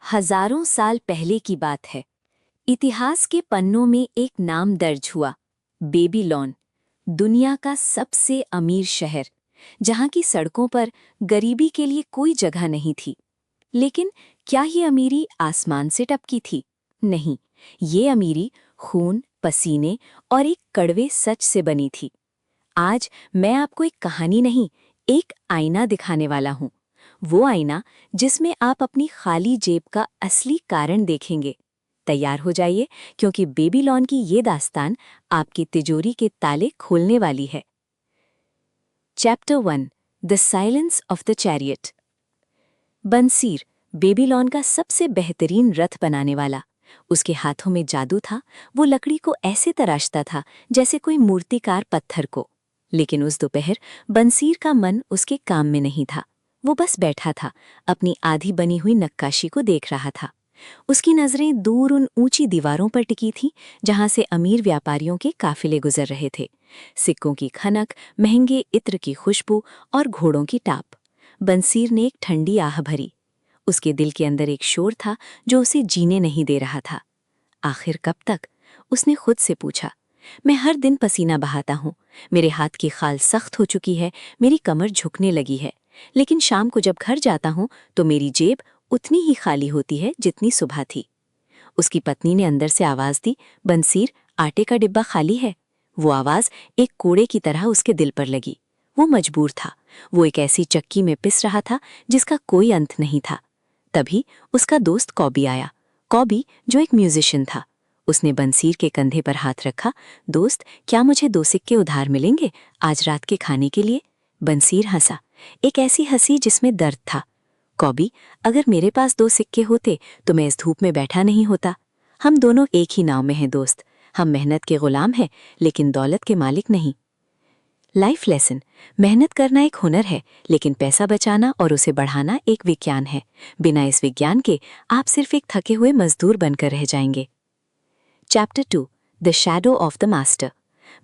हजारों साल पहले की बात है। इतिहास के पन्नों में एक नाम दर्ज हुआ, बेबीलोन। दुनिया का सबसे अमीर शहर, जहां की सड़कों पर गरीबी के लिए कोई जगह नहीं थी। लेकिन क्या ये अमीरी आसमान से टपकी थी? नहीं, ये अमीरी खून, पसीने और एक कड़वे सच से बनी थी। आज मैं आपको एक कहानी नहीं, एक आईना दिखाने वाला हूँ। वो आईना जिसमें आप अपनी खाली जेब का असली कारण देखेंगे। तैयार हो जाइए, क्योंकि बेबीलोन की ये दास्तान आपकी तिजोरी के ताले खोलने वाली है। Chapter 1, the silence of the chariot. Bansir, Babylon का सबसे बेहतरीन रथ बनाने वाला। उसके हाथों में जादू था। वो लकड़ी को ऐसे तराशता था जैसे कोई मूर्तिकार पत्थर को। लेकिन उस दोपहर बंसीर का मन उसके काम में नहीं था। वो बस बैठा था, अपनी आधी बनी हुई नक्काशी को देख रहा था। उसकी नजरें दूर उन ऊंची दीवारों पर टिकी थीं, जहां से अमीर व्यापारियों के काफिले गुजर रहे थे। सिक्कों की खनक, महंगे इत्र की खुशबू और घोड़ों की टाप। बंसीर ने एक ठंडी आह भरी। उसके दिल के अंदर एक शोर था जो उसे जीने नहीं दे रहा था। आखिर कब तक? उसने खुद से पूछा। मैं हर दिन पसीना बहाता हूँ, मेरे हाथ की खाल सख्त हो चुकी है, मेरी कमर झुकने लगी है। लेकिन शाम को जब घर जाता हूँ तो मेरी जेब उतनी ही खाली होती है जितनी सुबह थी। उसकी पत्नी ने अंदर से आवाज दी, बंसीर, आटे का डिब्बा खाली है। वो आवाज एक कोड़े की तरह उसके दिल पर लगी। वो मजबूर था। वो एक ऐसी चक्की में पिस रहा था जिसका कोई अंत नहीं था। तभी उसका दोस्त कॉबी आया। कॉबी, जो एक म्यूजिशियन था। उसने बंसीर के कंधे पर हाथ रखा। दोस्त, क्या मुझे 2 सिक्के उधार मिलेंगे आज रात के खाने के लिए? बंसीर हंसा, एक ऐसी हंसी जिसमें दर्द था। कॉबी, अगर मेरे पास 2 सिक्के होते तो मैं इस धूप में बैठा नहीं होता। हम दोनों एक ही नाव में हैं दोस्त। हम मेहनत के गुलाम हैं, लेकिन दौलत के मालिक नहीं। Life lesson. मेहनत करना एक हुनर है, लेकिन पैसा बचाना और उसे बढ़ाना एक विज्ञान है। बिना इस विज्ञान के आप सिर्फ एक थके हुए मजदूर बनकर रह जाएंगे। Chapter 2, the shadow of the master.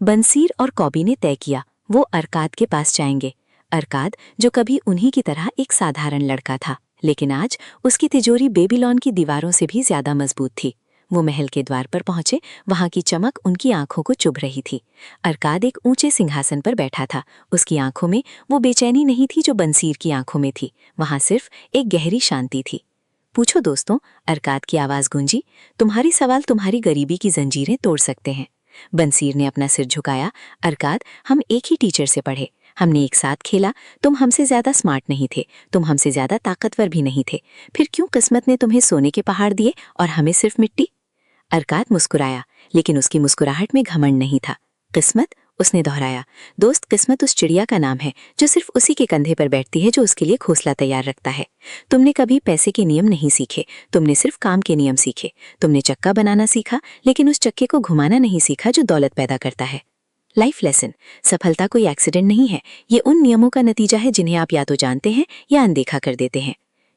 Bansir और कॉबी ने तय किया वो अरकाद के पास जाएंगे। अरकाद, जो कभी उन्हीं की तरह एक साधारण लड़का था, लेकिन आज उसकी तिजोरी बेबीलोन की दीवारों से भी ज्यादा मजबूत थी। वो महल के द्वार पर पहुंचे। वहां की चमक उनकी आंखों को चुभ रही थी। अरकाद एक ऊंचे सिंहासन पर बैठा था। उसकी आंखों में वो बेचैनी नहीं थी जो बंसीर की आंखों में थी। वहां सिर्फ एक गहरी शांति थी। पूछो दोस्तों, अरकाद की आवाज गूंजी। तुम्हारी सवाल तुम्हारी गरीबी की जंजीरें तोड़ सकते हैं। बंसीर ने अपना सिर झुकाया। अरकाद, हम एक ही टीचर से पढ़े, हमने एक साथ खेला। तुम हमसे ज्यादा स्मार्ट नहीं थे, तुम हमसे ज्यादा ताकतवर भी नहीं थे। फिर क्यों किस्मत ने तुम्हें सोने के पहाड़ दिए और हमें सिर्फ मिट्टी? अरकाद मुस्कुराया, लेकिन उसकी मुस्कुराहट में घमंड नहीं था। किस्मत? उसने दोहराया। दोस्त, किस्मत उस चिड़िया का नाम है जो सिर्फ उसी के कंधे पर बैठती है जो उसके लिए घोंसला तैयार रखता है। तुमने कभी पैसे के नियम नहीं सीखे, तुमने सिर्फ काम के नियम सीखे। तुमने चक्का बनाना सीखा, लेकिन उस चक्के को घुमाना नहीं सीखा जो दौलत पैदा करता है। Life lesson. सफलता कोई एक्सीडेंट नहीं है, ये उन नियमों का नतीजा है जिन्हें आप या तो जानते हैं या अनदेखा कर देते हैं।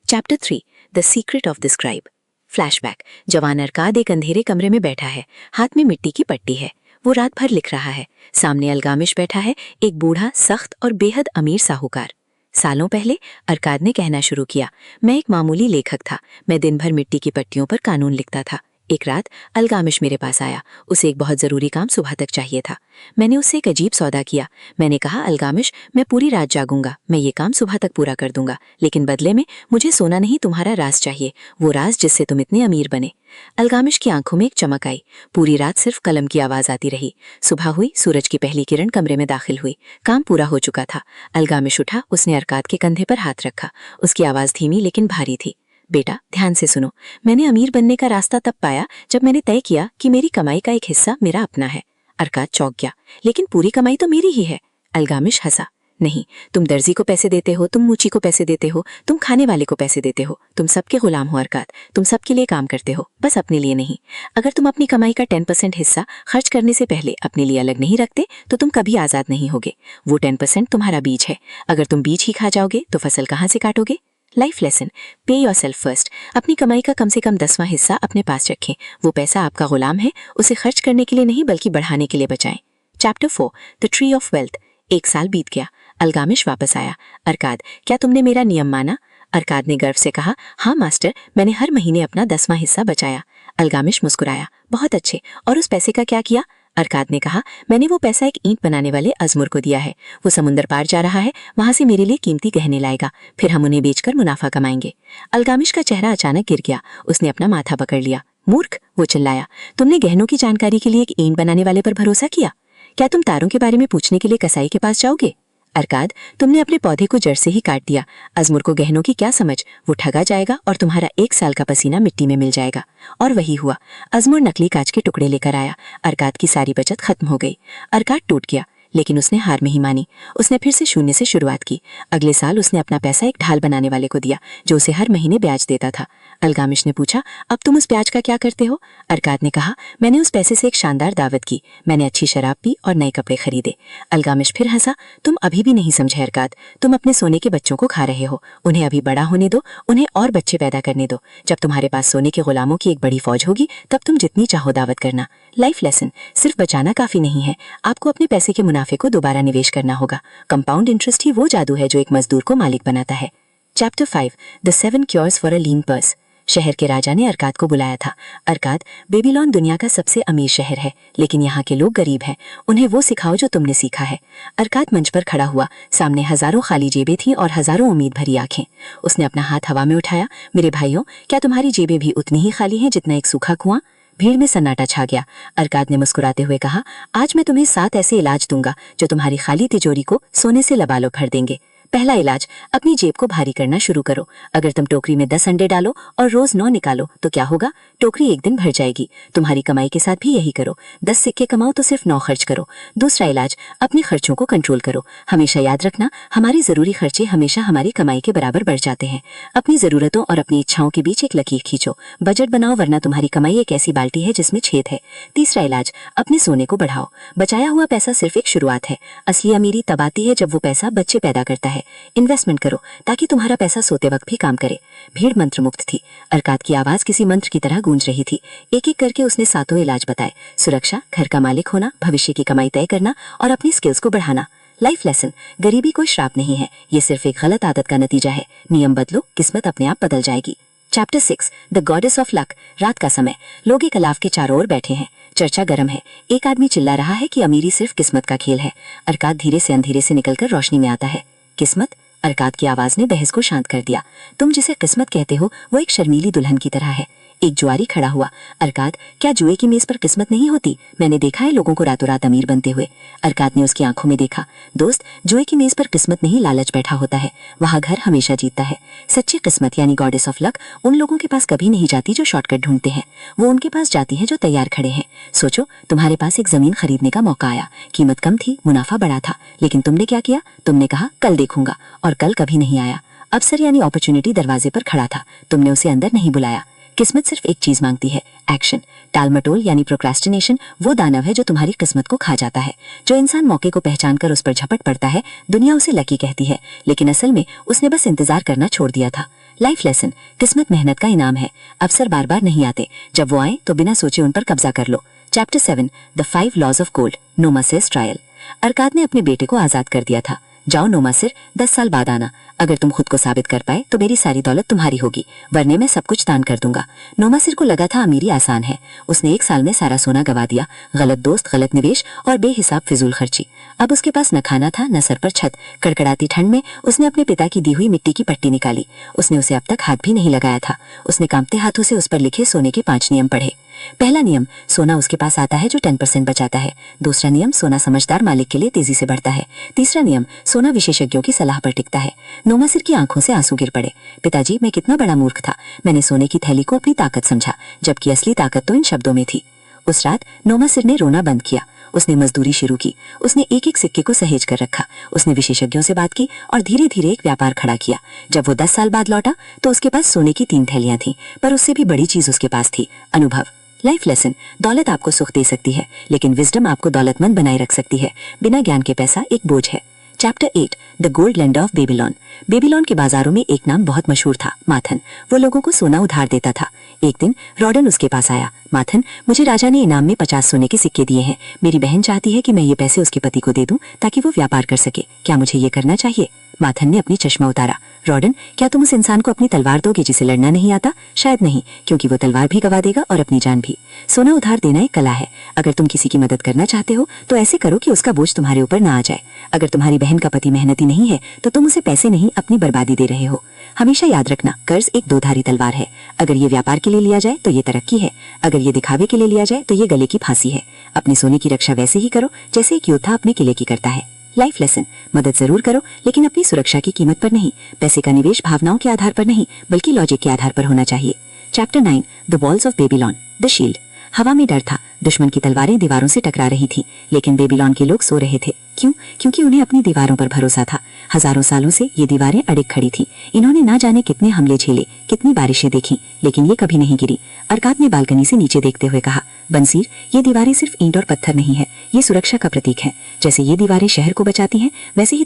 Chapter 3, the secret of the scribe. Flashback. जवान अरकाद एक अंधेरे कमरे में बैठा है। हाथ में मिट्टी की पट्टी है। वो रात भर लिख रहा है। सामने अलगामिश बैठा है, एक बूढ़ा, सख्त और बेहद अमीर साहूकार। सालों पहले अरकाद ने कहना शुरू किया, मैं एक मामूली लेखक था। मैं दिन भर मिट्टी की पट्टियों पर कानून लिखता था। एक रात अलगामिश मेरे पास आया। उसे एक बहुत जरूरी काम सुबह तक चाहिए था। मैंने उससे एक अजीब सौदा किया। मैंने कहा, अलगामिश, मैं पूरी रात जागूंगा, मैं ये काम सुबह तक पूरा कर दूंगा, लेकिन बदले में मुझे सोना नहीं, तुम्हारा राज चाहिए, वो राज जिससे तुम इतने अमीर बने। अलगामिश की आंखों में एक चमक आई। पूरी रात सिर्फ कलम की आवाज आती रही। सुबह हुई, सूरज की पहली किरण कमरे में दाखिल हुई। काम पूरा हो चुका था। अलगामिश उठा, उसने अरकाद के कंधे पर हाथ रखा। उसकी आवाज धीमी लेकिन भारी थी। बेटा, ध्यान से सुनो। मैंने अमीर बनने का रास्ता तब पाया जब मैंने तय किया कि मेरी कमाई का एक हिस्सा मेरा अपना है। अरकाद चौंक गया। लेकिन पूरी कमाई तो मेरी ही है। अलगामिश हंसा। नहीं, तुम दर्जी को पैसे देते हो, तुम मूची को पैसे देते हो, तुम खाने वाले को पैसे देते हो, तुम सबके गुलाम हो अरकाद। तुम सबके लिए काम करते हो, बस अपने लिए नहीं। अगर तुम अपनी कमाई का 10% हिस्सा खर्च करने से पहले अपने लिए अलग नहीं रखते तो तुम कभी आजाद नहीं होगे। वो 10% तुम्हारा बीज है। अगर तुम बीज ही खा जाओगे तो फसल कहाँ से काटोगे? Life lesson. Pay yourself first. अपनी कमाई का कम से कम 10वां हिस्सा अपने पास रखें। वो पैसा आपका गुलाम है, उसे खर्च करने के लिए नहीं बल्कि बढ़ाने के लिए बचाएं। Chapter 4, the tree of wealth. 1 साल बीत गया। अलगामिश वापस आया। अरकाद, क्या तुमने मेरा नियम माना? अरकाद ने गर्व से कहा, हाँ मास्टर, मैंने हर महीने अपना 10वां हिस्सा बचाया। अल्गामिश मुस्कुराया, बहुत अच्छे, और उस पैसे का क्या किया? अरकाद ने कहा, मैंने वो पैसा एक ईंट बनाने वाले अजमुर को दिया है। वो समुंदर पार जा रहा है, वहां से मेरे लिए कीमती गहने लाएगा, फिर हम उन्हें बेचकर मुनाफा कमाएंगे। अल्गामिश का चेहरा अचानक गिर गया। उसने अपना माथा पकड़ लिया। मूर्ख, वो चिल्लाया, तुमने गहनों की जानकारी के लिए एक ईंट बनाने वाले पर भरोसा किया? क्या तुम तारों के बारे में पूछने के लिए कसाई के पास जाओगे? अरकाद, तुमने अपने पौधे को जड़ से ही काट दिया। अजमुर को गहनों की क्या समझ? वो ठगा जाएगा और तुम्हारा 1 साल का पसीना मिट्टी में मिल जाएगा। और वही हुआ। अजमुर नकली कांच के टुकड़े लेकर आया। अरकाद की सारी बचत खत्म हो गई। अरकाद टूट गया, लेकिन उसने हार नहीं मानी। उसने फिर से शून्य से शुरुआत की। अगले साल उसने अपना पैसा एक ढाल बनाने वाले को दिया, जो उसे हर महीने ब्याज देता था। अल्गामिश ने पूछा, अब तुम उस ब्याज का क्या करते हो? अरकाद ने कहा, मैंने उस पैसे से एक शानदार दावत की, मैंने अच्छी शराब पी और नए कपड़े खरीदे। अल्गामिश फिर हंसा, तुम अभी भी नहीं समझे अरकाद, तुम अपने सोने के बच्चों को खा रहे हो। उन्हें अभी बड़ा होने दो, उन्हें और बच्चे पैदा करने दो। जब तुम्हारे पास सोने के गुलामों की एक बड़ी फौज होगी, तब तुम जितनी चाहो दावत करना। लाइफ लेसन, सिर्फ बचाना काफी नहीं है, आपको अपने पैसे के मुनाफे को दोबारा निवेश करना होगा। कंपाउंड इंटरेस्ट ही वो जादू है जो एक मजदूर को मालिक बनाता है। Chapter 5, the 7 cures for a lean purse. शहर के राजा ने अरकाद को बुलाया था। अरकाद, बेबीलोन दुनिया का सबसे अमीर शहर है, लेकिन यहाँ के लोग गरीब हैं। उन्हें वो सिखाओ जो तुमने सीखा है। अरकाद मंच पर खड़ा हुआ। सामने हजारों खाली जेबें थीं और हजारों उम्मीद भरी आंखें। उसने अपना हाथ हवा में उठाया। मेरे भाइयों, क्या तुम्हारी जेबें भी उतनी ही खाली हैं जितना एक सूखा कुआं? भीड़ में सन्नाटा छा गया। अरकाद ने मुस्कुराते हुए कहा, आज मैं तुम्हें 7 ऐसे इलाज दूंगा जो तुम्हारी खाली तिजोरी को सोने से लबालो भर देंगे। पहला इलाज, अपनी जेब को भारी करना शुरू करो। अगर तुम टोकरी में 10 अंडे डालो और रोज 9 निकालो तो क्या होगा? टोकरी एक दिन भर जाएगी। तुम्हारी कमाई के साथ भी यही करो। 10 सिक्के कमाओ तो सिर्फ 9 खर्च करो। दूसरा इलाज, अपने खर्चों को कंट्रोल करो। हमेशा याद रखना, हमारे जरूरी खर्चे हमेशा हमारी कमाई के बराबर बढ़ जाते हैं। अपनी जरूरतों और अपनी इच्छाओं के बीच एक लकीर खींचो। बजट बनाओ, वरना तुम्हारी कमाई एक ऐसी बाल्टी है जिसमें छेद है। तीसरा इलाज, अपने सोने को बढ़ाओ। बचाया हुआ पैसा सिर्फ एक शुरुआत है। असली अमीरी तब आती है जब वो पैसा बच्चे पैदा करता है। इन्वेस्टमेंट करो ताकि तुम्हारा पैसा सोते वक्त भी काम करे। भीड़ मंत्र मुक्त थी। अरकाद की आवाज किसी मंत्र की तरह गूंज रही थी। एक एक करके उसने 7 इलाज बताए। सुरक्षा, घर का मालिक होना, भविष्य की कमाई तय करना और अपनी स्किल्स को बढ़ाना। लाइफ लेसन, गरीबी कोई श्राप नहीं है, ये सिर्फ एक गलत आदत का नतीजा है। नियम बदलो, किस्मत अपने आप बदल जाएगी। Chapter 6, the goddess of luck. रात का समय। लोग एक अलाव के चारों ओर बैठे हैं। चर्चा गर्म है। एक आदमी चिल्ला रहा है कि अमीरी सिर्फ किस्मत का खेल है। अरकाद धीरे से अंधेरे से निकलकर रोशनी में आता है। किस्मत? अरकाद की आवाज ने बहस को शांत कर दिया। तुम जिसे किस्मत कहते हो वो एक शर्मीली दुल्हन की तरह है। एक जुआरी खड़ा हुआ। अरकाद, क्या जुए की मेज पर किस्मत नहीं होती? मैंने देखा है लोगों को रातों रात अमीर बनते हुए। अरकाद ने उसकी आंखों में देखा। दोस्त, जुए की मेज पर किस्मत नहीं, लालच बैठा होता है। वहां घर हमेशा जीतता है। सच्ची किस्मत यानी गॉडेस ऑफ लक उन लोगों के पास कभी नहीं जाती जो शॉर्टकट ढूंढते हैं। वो उनके पास जाती है जो तैयार खड़े हैं। सोचो, तुम्हारे पास एक जमीन खरीदने का मौका आया। कीमत कम थी, मुनाफा बड़ा था, लेकिन तुमने क्या किया? तुमने कहा कल देखूंगा, और कल कभी नहीं आया। अवसर यानी अपॉर्चुनिटी दरवाजे पर खड़ा था, तुमने उसे अंदर नहीं बुलाया। किस्मत सिर्फ एक चीज मांगती है, एक्शन। टालमटोल यानी प्रोक्रेस्टिनेशन वो दानव है जो तुम्हारी किस्मत को खा जाता है। जो इंसान मौके को पहचान कर उस पर झपट पड़ता है, दुनिया उसे लकी कहती है, लेकिन असल में उसने बस इंतजार करना छोड़ दिया था। लाइफ लेसन, किस्मत मेहनत का इनाम है। अवसर बार बार नहीं आते, जब वो आए तो बिना सोचे उन पर कब्जा कर लो। Chapter 7, the 5 laws of gold. Nomasir trial. Arkad ने अपने बेटे को आजाद कर दिया था। जाओ नोमासिर, 10 साल बाद आना। अगर तुम खुद को साबित कर पाए तो मेरी सारी दौलत तुम्हारी होगी, वरने मैं सब कुछ दान कर दूंगा। नोमासिर को लगा था अमीरी आसान है। उसने 1 साल में सारा सोना गवा दिया। गलत दोस्त, गलत निवेश और बेहिसाब फिजूल खर्ची। अब उसके पास न खाना था, न सर पर छत। कड़कड़ाती ठंड में उसने अपने पिता की दी हुई मिट्टी की पट्टी निकाली। उसने उसे अब तक हाथ भी नहीं लगाया था। उसने कांपते हाथों से उस पर लिखे सोने के 5 नियम पढ़े। पहला नियम, सोना उसके पास आता है जो 10% बचाता है। दूसरा नियम, सोना समझदार मालिक के लिए तेजी से बढ़ता है। तीसरा नियम, सोना विशेषज्ञों की सलाह पर टिकता है। नोमासिर की आंखों से आंसू गिर पड़े। पिताजी, मैं कितना बड़ा मूर्ख था। मैंने सोने की थैली को अपनी ताकत समझा, जबकि असली ताकत तो इन शब्दों में थी। उस रात नोमासिर ने रोना बंद किया। उसने मजदूरी शुरू की। उसने एक एक सिक्के को सहेज कर रखा। उसने विशेषज्ञों से बात की और धीरे धीरे एक व्यापार खड़ा किया। जब वो 10 साल बाद लौटा तो उसके पास सोने की 3 थैलियां थीं, पर उससे भी बड़ी चीज उसके पास थी, अनुभव। लाइफ लेसन, दौलत आपको सुख दे सकती है, लेकिन विजडम आपको दौलतमंद बनाए रख सकती है। बिना ज्ञान के पैसा एक बोझ है। Chapter 8, the gold land of Babylon. Babylon के बाजारों में एक नाम बहुत मशहूर था, माथन। वो लोगों को सोना उधार देता था। एक दिन रॉडन उसके पास आया। माथन, मुझे राजा ने इनाम में 50 सोने के सिक्के दिए हैं। मेरी बहन चाहती है कि मैं ये पैसे उसके पति को दे दूं ताकि वो व्यापार कर सके। क्या मुझे ये करना चाहिए? माथन ने अपनी चश्मा उतारा। रॉडन, क्या तुम उस इंसान को अपनी तलवार दोगे जिसे लड़ना नहीं आता? शायद नहीं, क्योंकि वो तलवार भी गवा देगा और अपनी जान भी। सोना उधार देना एक कला है। अगर तुम किसी की मदद करना चाहते हो तो ऐसे करो कि उसका बोझ तुम्हारे ऊपर ना आ जाए। अगर तुम्हारी बहन का पति मेहनती नहीं है तो तुम उसे पैसे नहीं, अपनी बर्बादी दे रहे हो। हमेशा याद रखना, कर्ज एक दोधारी तलवार है। अगर ये व्यापार के लिए लिया जाए तो ये तरक्की है, अगर ये दिखावे के लिए लिया जाए तो ये गले की फांसी है। अपने सोने की रक्षा वैसे ही करो जैसे एक योद्धा अपने किले की करता है। लाइफ लेसन, मदद जरूर करो लेकिन अपनी सुरक्षा की कीमत पर नहीं। पैसे का निवेश भावनाओं के आधार पर नहीं बल्कि लॉजिक के आधार पर होना चाहिए। Chapter 9, the walls of Babylon, the shield. हवा में डर था। दुश्मन की तलवारें दीवारों से टकरा रही थीं, लेकिन बेबीलोन के लोग सो रहे थे। क्यों? क्योंकि उन्हें अपनी दीवारों पर भरोसा था। हजारों सालों से ये दीवारें अड़िग खड़ी थीं। इन्होंने ना जाने कितने हमले झेले, कितनी बारिशें देखी, लेकिन ये कभी नहीं गिरी। अरकाद ने बालकनी से नीचे देखते हुए कहा, बंसीर, ये दीवारें सिर्फ ईंट और पत्थर नहीं है, ये सुरक्षा का प्रतीक है। जैसे ये दीवारें शहर को बचाती हैं, वैसे ही